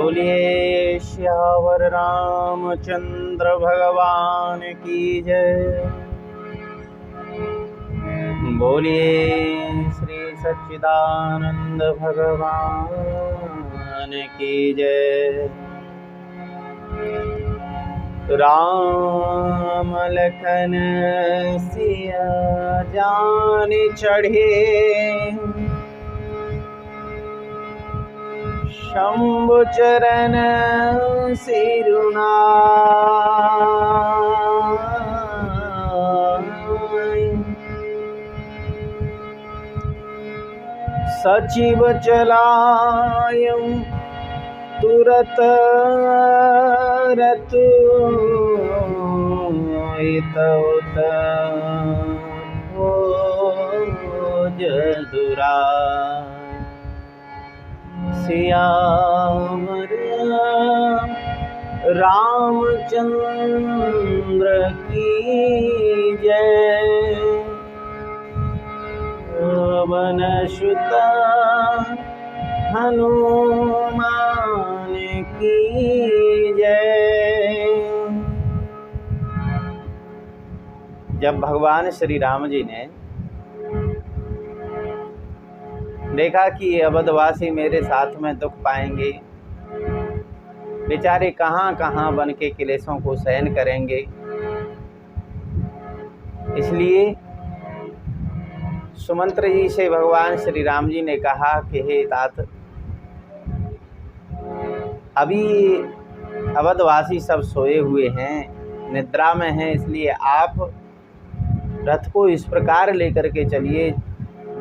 बोलिए श्यावर रामचंद्र भगवान की जय। बोलिए श्री सच्चिदानंद भगवान की जय। राम लखन सिया जान चढ़े, शंभु चरण सिरुनाय। सचिव चलायं तुरत रतु इतउत भोज दुराय। सियावर रामचंद्र की जय। पवन सुत हनुमान की जय। जब भगवान श्री राम जी ने देखा कि ये अवधवासी मेरे साथ में दुख पाएंगे, बेचारे कहाँ कहाँ बन के क्लेशों को सहन करेंगे, इसलिए सुमंत्र जी से भगवान श्री राम जी ने कहा कि हे तात, अभी अवधवासी सब सोए हुए हैं, निद्रा में हैं, इसलिए आप रथ को इस प्रकार लेकर के चलिए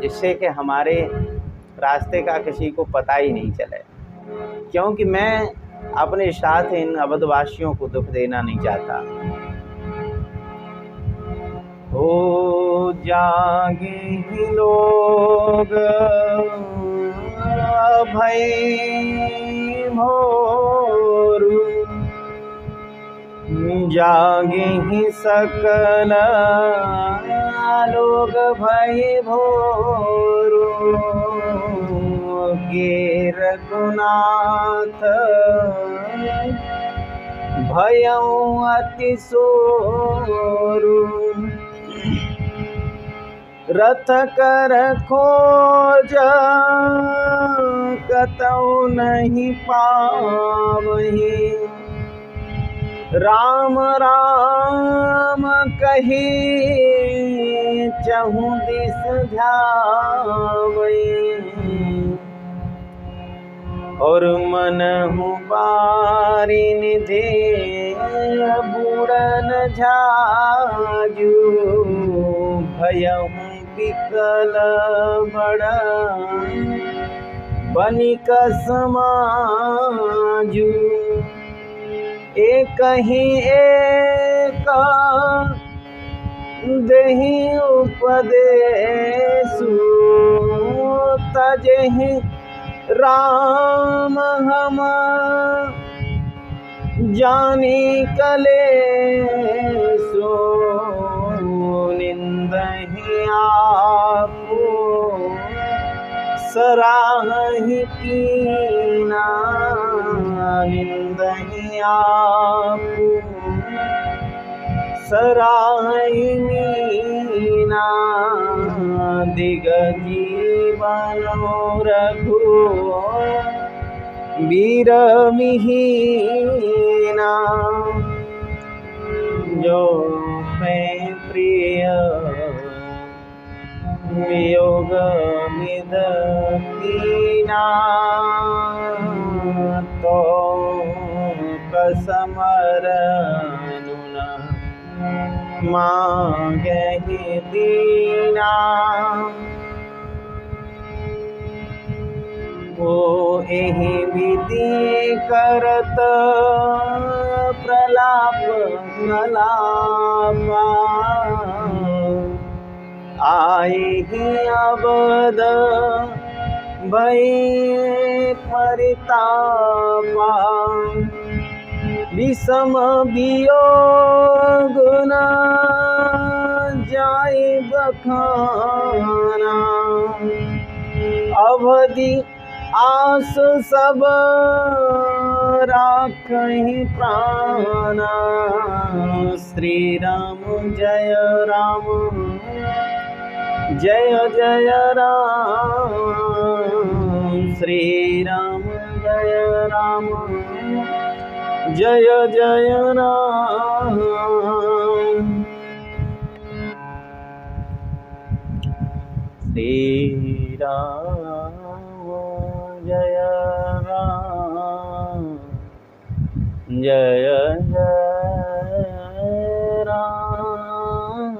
जिससे कि हमारे रास्ते का किसी को पता ही नहीं चले, क्योंकि मैं अपने साथ इन अवधवासियों को दुख देना नहीं चाहता। हो जागे ही लोग भय भोरू, जागे ही सकल लोग भय भोरू। गे रघुनाथ भयं अति सोरू, रथ कर खोज कतौ नहीं पावहीं। राम राम कही चहुँ दिस ध्यावै। और मनहु बारिन दे बूढ़न झाजू, भयहु विकल बड़ा बनिक समाजू। एक ही एक देहि उपदेशु, तजहि राम हम जानी कलेसु। निंदहि आपु सराहि कीना, निंदहि आपु सराहि मीना। दिग जीवन रघु वीर मिहीना, जो मैं प्रिय वियोग मिद कीना। तो कसमरनुन मांगहि दीना। वो एहि विधि करत प्रलाप मलापा, आई ही अवध भय परितापा। विषम वियोग न जाय बखाना, अवधि आस सब राखहि प्राणा। श्री राम जय राम जय जय राम। श्री राम जय राम जय जय राम। श्री राम जय राम जय जय राम।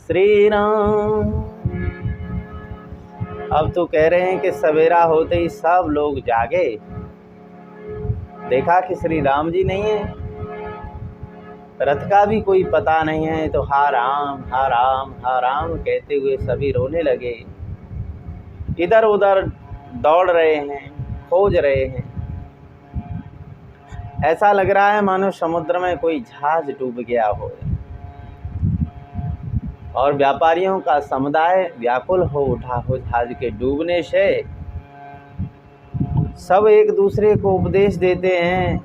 श्री राम। अब तो कह रहे हैं कि सवेरा होते ही सब लोग जागे, देखा कि श्री राम जी नहीं है, रथ का भी कोई पता नहीं है। तो हा राम हा राम हा राम कहते हुए सभी रोने लगे, इधर उधर दौड़ रहे हैं, खोज रहे हैं। ऐसा लग रहा है मानो समुद्र में कोई जहाज डूब गया हो और व्यापारियों का समुदाय व्याकुल हो उठा हो जहाज के डूबने से। सब एक दूसरे को उपदेश देते हैं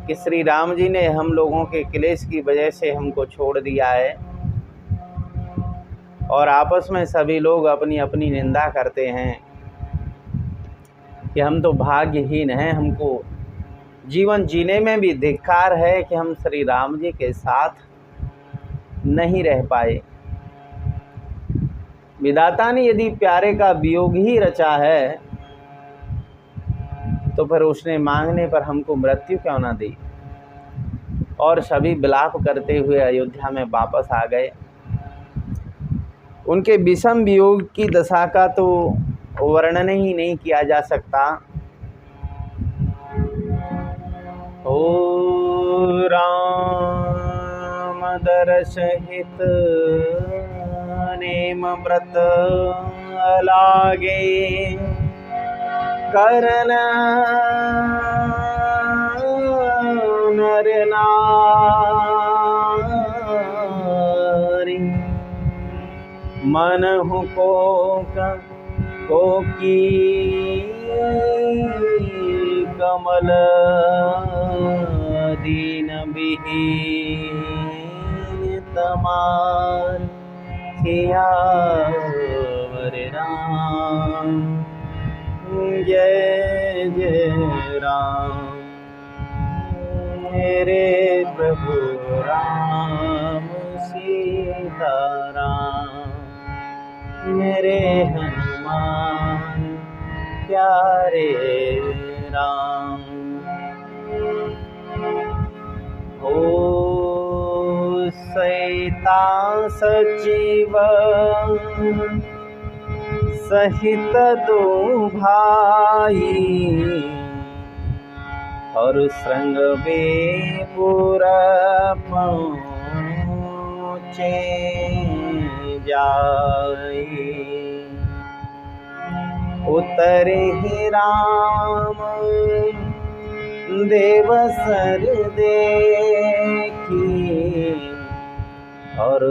कि श्री राम जी ने हम लोगों के क्लेश की वजह से हमको छोड़ दिया है। और आपस में सभी लोग अपनी अपनी निंदा करते हैं कि हम तो भाग्यहीन हैं, हमको जीवन जीने में भी धिक्कार है कि हम श्री राम जी के साथ नहीं रह पाए। विधाता ने यदि प्यारे का वियोग ही रचा है तो फिर उसने मांगने पर हमको मृत्यु क्यों ना दी। और सभी विलाप करते हुए अयोध्या में वापस आ गए। उनके विषम वियोग की दशा का तो वर्णन ही नहीं किया जा सकता। ओ राम दर्श हित नेम व्रत लागे। करन नर नारी। मनहु को की कमल। दीन विहीन तमार सियावर राम। जय जय राम मेरे प्रभु राम सीताराम। मेरे हनुमान प्यारे राम। ओ सैता सजीव सहित दो भाई। और श्रृंग बेपुर पहुँचे जाई। उतरे ही राम देवसर देखी। और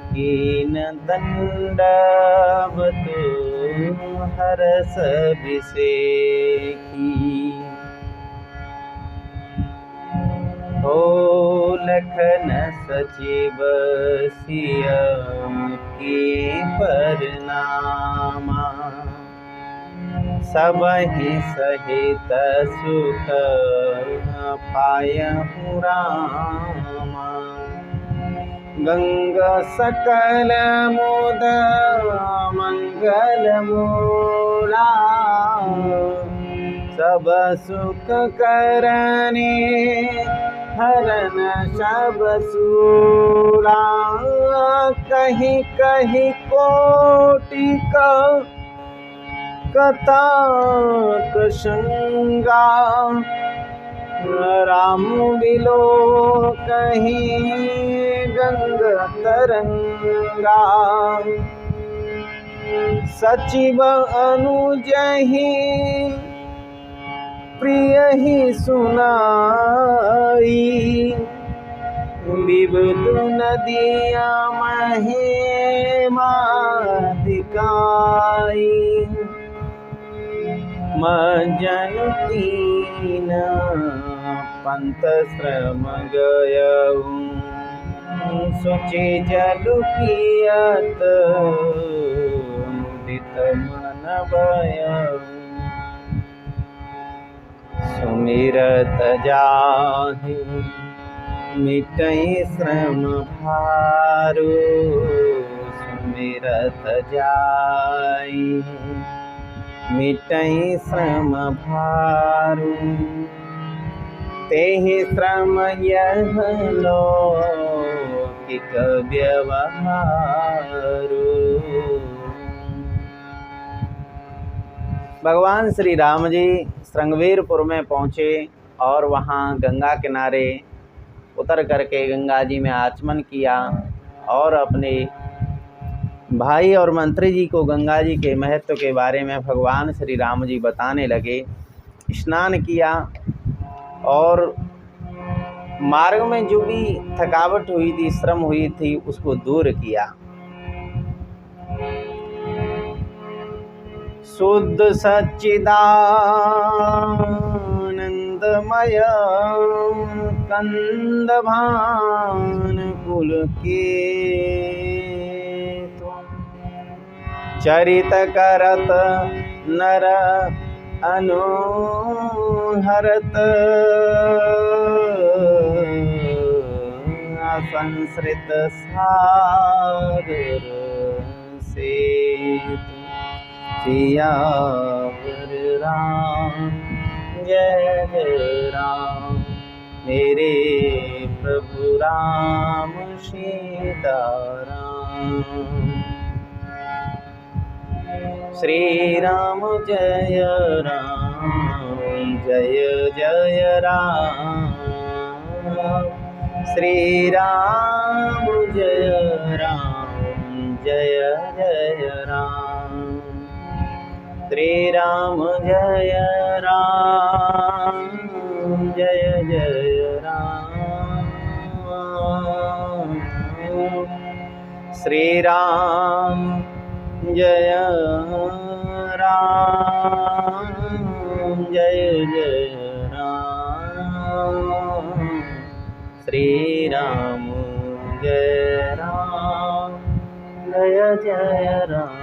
कीन दंडवत हरस अभिषेकी। हो लखन सचिव सिया के परनामा। सबहि सहित सुख पायहु रामा। गंगा सकल मोद मंगल मूला। सब सुख करने हरन सब सूरा। कहीं कहीं कोटि का कथा प्रसंगा। राम बिलो कहीं गंगा तरंगा। सचिव अनुज ही प्रिय ही सुनाई। विबुध नदिया महिमा काई मजन तीन पंथ श्रम गयऊ सोचे जलु पियत मुदित मन भयऊ सुमिरत जाहि मिटई श्रम भारू सुमिरत जाई मिटई श्रम भारू तेहि श्रम यह लौकिक व्यवहारू। भगवान श्री राम जी श्रृंगवीरपुर में पहुँचे और वहाँ गंगा किनारे उतर करके गंगा जी में आचमन किया और अपने भाई और मंत्री जी को गंगा जी के महत्व के बारे में भगवान श्री राम जी बताने लगे। स्नान किया और मार्ग में जो भी थकावट हुई थी, श्रम हुई थी, उसको दूर किया। शुद्ध सच्चिदानंदमय कंदभान कुल के चरित करत नर अनुहरत असंसृत सागर से सियावर राम जय जय राम मेरे प्रभु राम सीताराम। श्री राम जय राम जय जय राम श्री राम जय राम जय जय राम श्री राम जय राम जय जय राम श्री राम जय राम जय जय राम श्री राम जय राम जय जय राम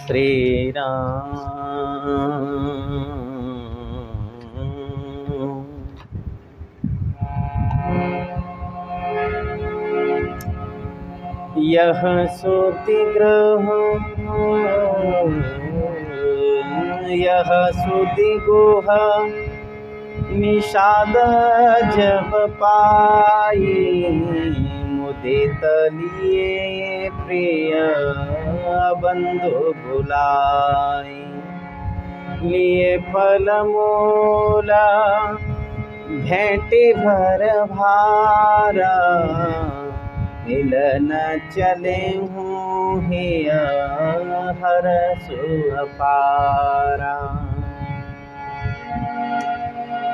श्री राम। यह सूति ग्रह यह सूति गुह निषाद जब पाई मुदित लिए प्रिय बंधु बुलाई लिए फल मूला भेंटे भर भारा मिलन चले हूँ हिया हर सुअपारा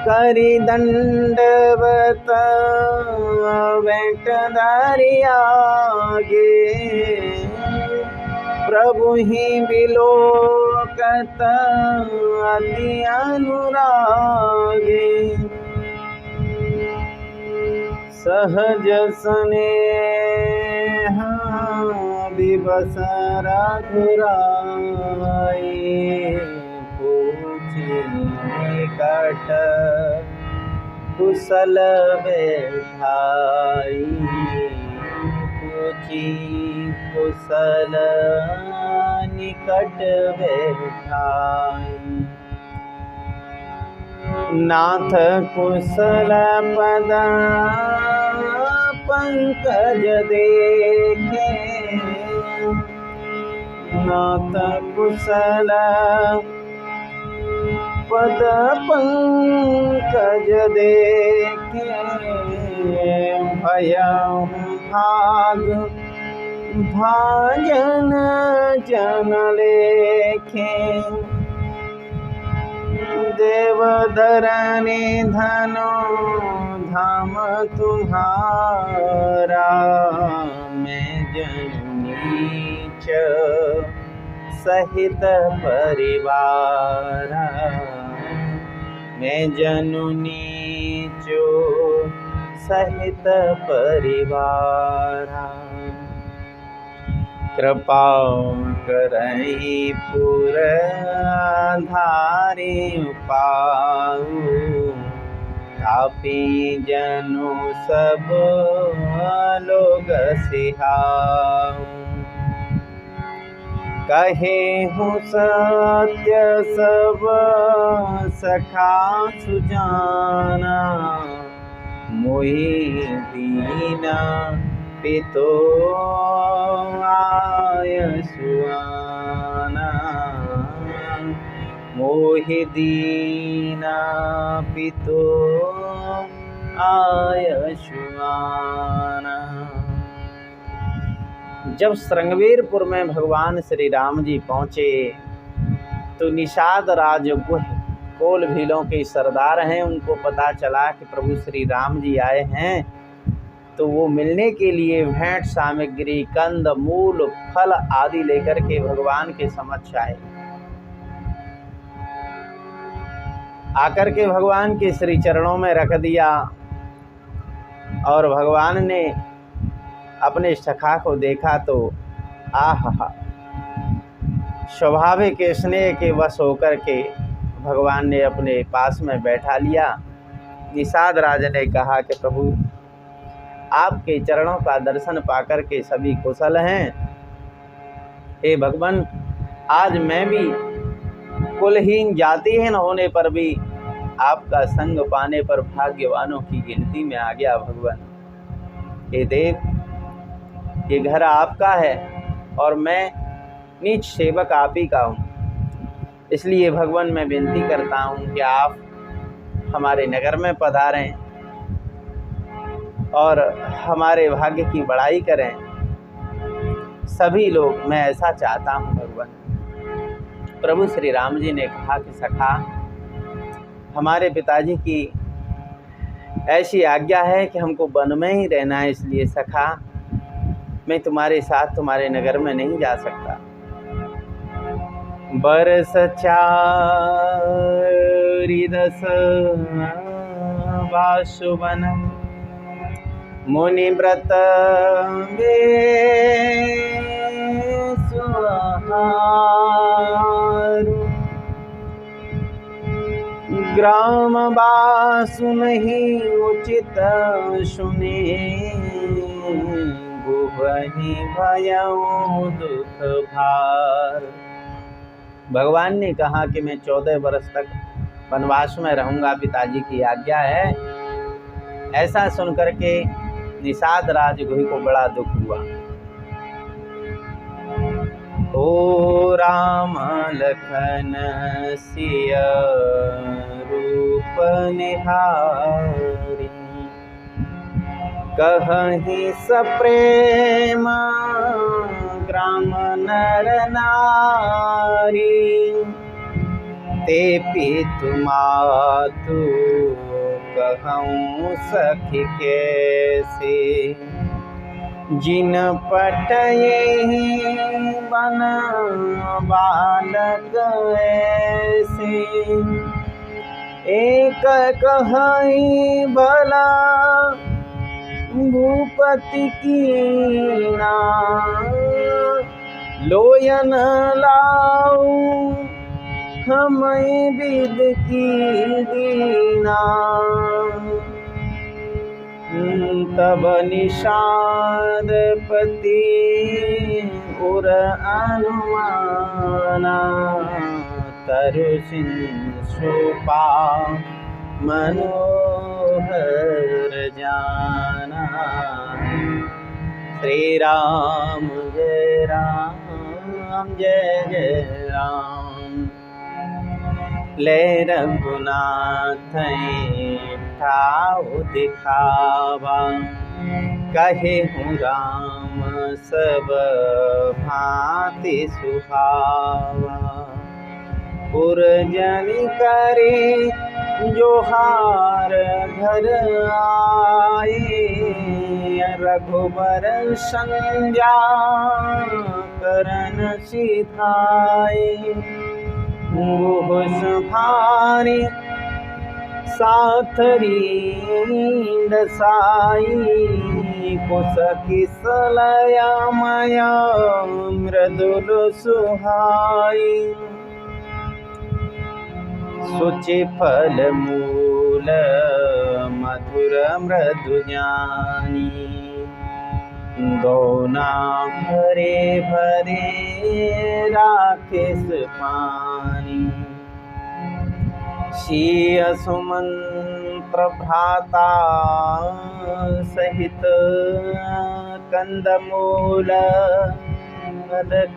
करी दंडवत वेंटदारियागे प्रभु ही बिलोकत अति अनुरागे सहज स्नेह विवश रघुराई पूछी निकट कुशल बैठाई पूछी कुशल निकट बैठाई नाथ कुशल पद पंकज देखे नाथ कुशल पद पंकज देखे भयं भाग भाजन जन लेखे देवधरने धनो धाम तुम्हारा मैं जननी च सहित परिवार, मैं जननी चो सहित परिवार। कृपा करई पुर धारी पाऊ, तापी जनु सब लोग सिहाऊ। कहे हूँ सत्य सब सखा सुजाना, मोहि दीना पितो आय सुआना, मोहि दीना पितो आय सुआना। जब श्रृंगवीरपुर में भगवान श्री राम जी पहुँचे तो निषाद राज गुह कोल भीलों के सरदार हैं, उनको पता चला कि प्रभु श्री राम जी आए हैं। तो वो मिलने के लिए भेंट सामग्री, कंद मूल फल आदि लेकर के भगवान के समक्ष आए। आकर के भगवान के श्री चरणों में रख दिया और भगवान ने अपने सखा को देखा तो आहा, स्वाभाविक स्नेह के वश होकर के भगवान ने अपने पास में बैठा लिया। निषाद राज ने कहा कि प्रभु आपके चरणों का दर्शन पाकर के सभी कुशल हैं। हे भगवान, आज मैं भी कुलहीन जातिहीन होने पर भी आपका संग पाने पर भाग्यवानों की गिनती में आ गया। भगवान हे देव, ये घर आपका है और मैं नीच सेवक आप ही का हूँ, इसलिए भगवान मैं विनती करता हूँ कि आप हमारे नगर में पधारें और हमारे भाग्य की बड़ाई करें। सभी लोग, मैं ऐसा चाहता हूँ भगवान। प्रभु श्री राम जी ने कहा कि सखा, हमारे पिताजी की ऐसी आज्ञा है कि हमको वन में ही रहना है, इसलिए सखा मैं तुम्हारे साथ तुम्हारे नगर में नहीं जा सकता। बरस 4 वासुवन मुनि व्रत सुहारु, ग्राम वासु नहीं उचित सुने, वही भयउ दुख भार। भगवान ने कहा कि मैं 14 वर्ष तक वनवास में रहूंगा, पिताजी की आज्ञा है। ऐसा सुनकर के निषाद राजगुह को बड़ा दुख हुआ। ओ राम लखन सिया रूप निहारी, कहीं सप्रेम ग्राम नर नारी, ते पितु मातु कहूँ सखी कैसे, जिन पटये बन बालक ऐसे, एक कहीं भला भूपति की ना, लोयन लाऊ हमें विद की दीना। तब निषाद पति उर अनुमाना, तरु सिंसुपा मनोहर जाना। श्री राम जय राम जय जय राम, ले रघुनाथ ठाउ दिखावा, कहे हूँ राम सब भांति सुहावा। पुरजन करे जोहार घर आए, रघुबर संज्ञा करन सिधाए। गुह संभारी साथरी दसाई। कुश किसलया माया मृदुल सुहाई। सुचि फल मूल मधुर मृदु ज्ञानी। दोना भरे भरे राखेस पानी। शीय सुमंत्र भ्राता सहित कंदमूल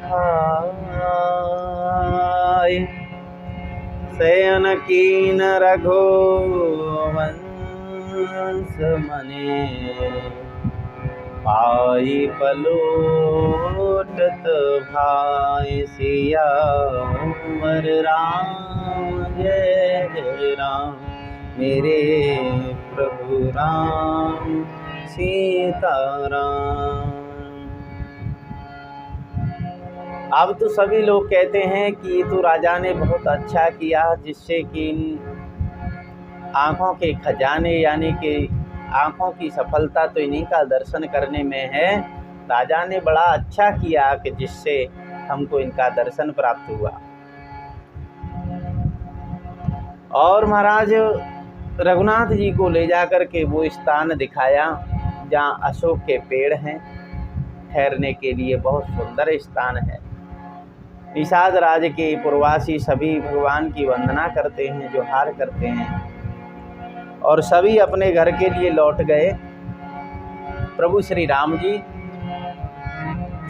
खाए। शयन कीन रघुवंश मने। पाई पलोटत भाई। सियावर राम जय जय राम। मेरे प्रभु राम सीताराम। अब तो सभी लोग कहते हैं कि तो राजा ने बहुत अच्छा किया, जिससे कि आँखों के खजाने यानी कि आँखों की सफलता तो इन्हीं का दर्शन करने में है। राजा ने बड़ा अच्छा किया कि जिससे हमको इनका दर्शन प्राप्त हुआ। और महाराज रघुनाथ जी को ले जाकर के वो स्थान दिखाया जहाँ अशोक के पेड़ हैं, ठहरने के लिए बहुत सुंदर स्थान है। निषाद राज के पुरवासी सभी भगवान की वंदना करते हैं, जोहार करते हैं और सभी अपने घर के लिए लौट गए। प्रभु श्री राम जी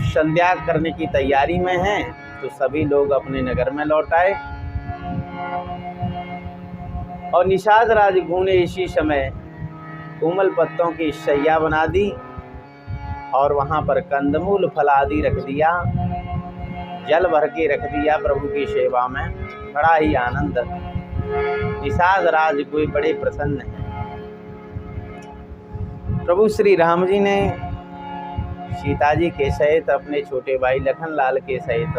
संध्या करने की तैयारी में हैं, तो सभी लोग अपने नगर में लौट आए। और निषाद राज ने इसी समय कोमल पत्तों की शैया बना दी और वहाँ पर कंदमूल फल आदि रख दिया, जल भर के रख दिया प्रभु की सेवा में। बड़ा ही आनंद। निषाद राज कोई बड़े प्रसन्न हैं। प्रभु श्री राम जी ने सीता जी के सहित अपने छोटे भाई लखन लाल के सहित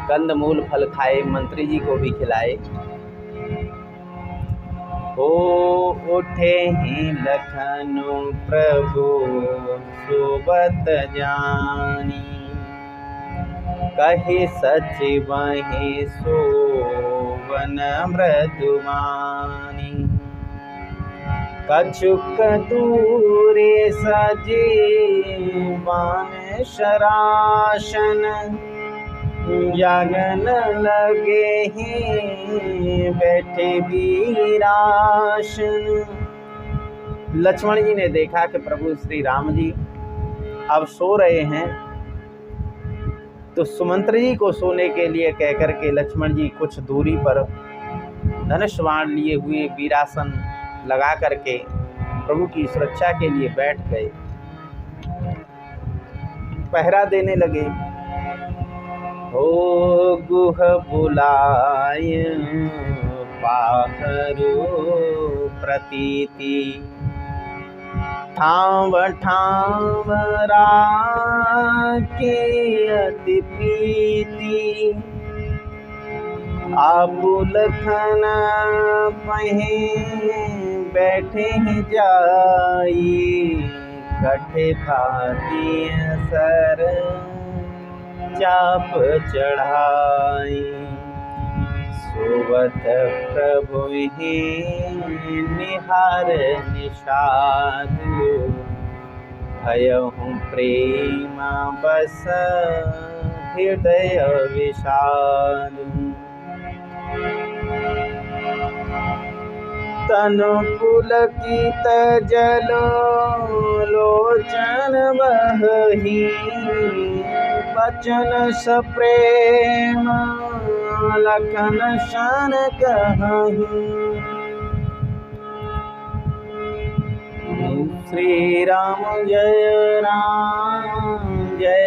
कंदमूल फल खाए, मंत्री जी को भी खिलाए। हो उठे ही लखनु प्रभु सोबत जानी। कहे सच वही सोवन मृदुमानी। कछुक दूरे सजीवन शरासन। जागन लगे ही बैठे वीरासन। लक्ष्मण जी ने देखा कि प्रभु श्री राम जी अब सो रहे हैं, तो सुमंत्र जी को सोने के लिए कहकर के लक्ष्मण जी कुछ दूरी पर धनुष बाण लिए हुए वीरासन लगा करके प्रभु की सुरक्षा के लिए बैठ गए, पहरा देने लगे। हो गुह बुलाय पाखरु प्रतीति। ठाव ठाव राखे अति प्रीति। आबू लखन पहे बैठे जाई। कठे भाती सर चाप चढ़ाई। सोवत प्रभु ही निहार निषाद। भयहु प्रेम बस हृदय विषाद। तनु पुलकित जल लोचन बही। बचन सप्रेम लखन शन कहूँ। श्री राम जय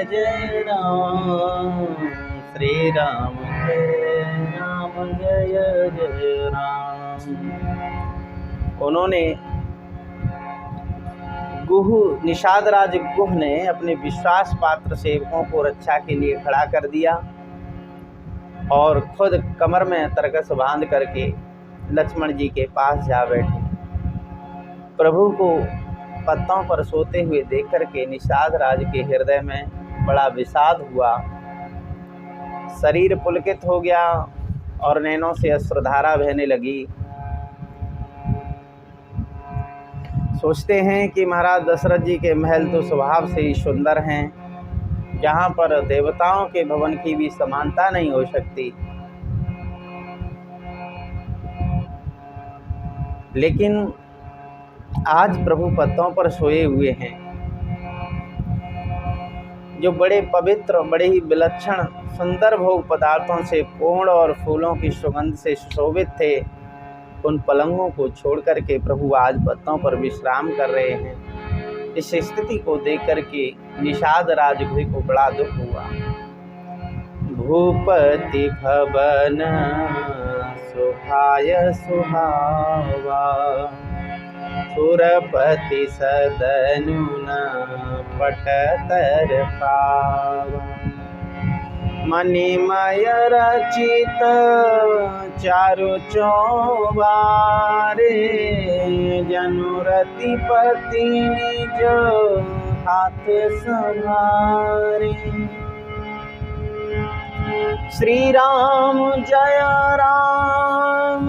जय राम। श्री राम जय जय राम। उन्होंने निषाद राज गुह ने अपने विश्वास पात्र सेवकों को रक्षा के लिए खड़ा कर दिया और खुद कमर में तरकस बांध करके लक्ष्मण जी के पास जा बैठे। प्रभु को पत्तों पर सोते हुए देख करके निषाद राज के हृदय में बड़ा विषाद हुआ, शरीर पुलकित हो गया और नैनों से अश्रुधारा बहने लगी। सोचते हैं कि महाराज दशरथ जी के महल तो स्वभाव से ही सुंदर हैं, जहाँ पर देवताओं के भवन की भी समानता नहीं हो सकती, लेकिन आज प्रभु पत्तों पर सोए हुए हैं, जो बड़े पवित्र, बड़े ही विलक्षण सुंदर भोग पदार्थों से पूर्ण और फूलों की सुगंध से सुशोभित थे। उन पलंगों को छोड़ करके प्रभु आज पत्तों पर विश्राम कर रहे हैं। इस स्थिति को देख करके निषाद राजगुह को बड़ा दुख हुआ। भूपति भवन सुहाय सुहावा, सुरपति सदनु न पटतर पावा। मणिमय रचित चारु चौबारे, जनुरति पति निज हाथ संहारे। श्री राम जय राम,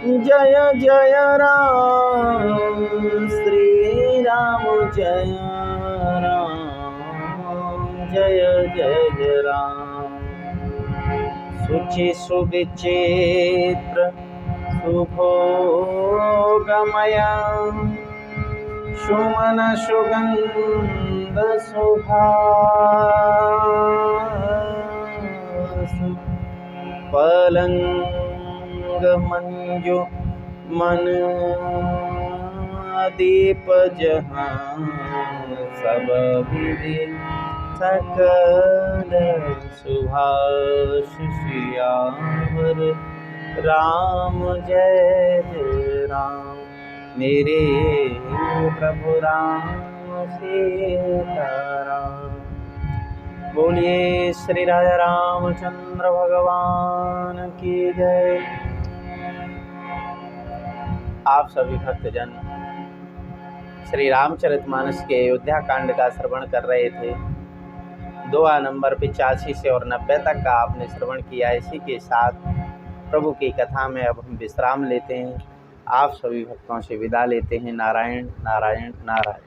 जय जय राम, श्री राम जय राम, जय जय राम। शुचि सुविचित्र सुभोगमय, सुमन सुगंध सुभास। पलंग मंजु मन दीप जहाँ, सब विधि सकल सुभाष। सियावर राम जय जय राम, मेरे प्रभु राम सीताराम। बोलिए श्री राजा रामचंद्र भगवान की जय। आप सभी भक्तजन श्री रामचरितमानस के अयोध्या कांड का श्रवण कर रहे थे। दुआ नंबर 85 से और 90 तक का आपने श्रवण किया। इसी के साथ प्रभु की कथा में अब हम विश्राम लेते हैं। आप सभी भक्तों से विदा लेते हैं। नारायण नारायण नारायण।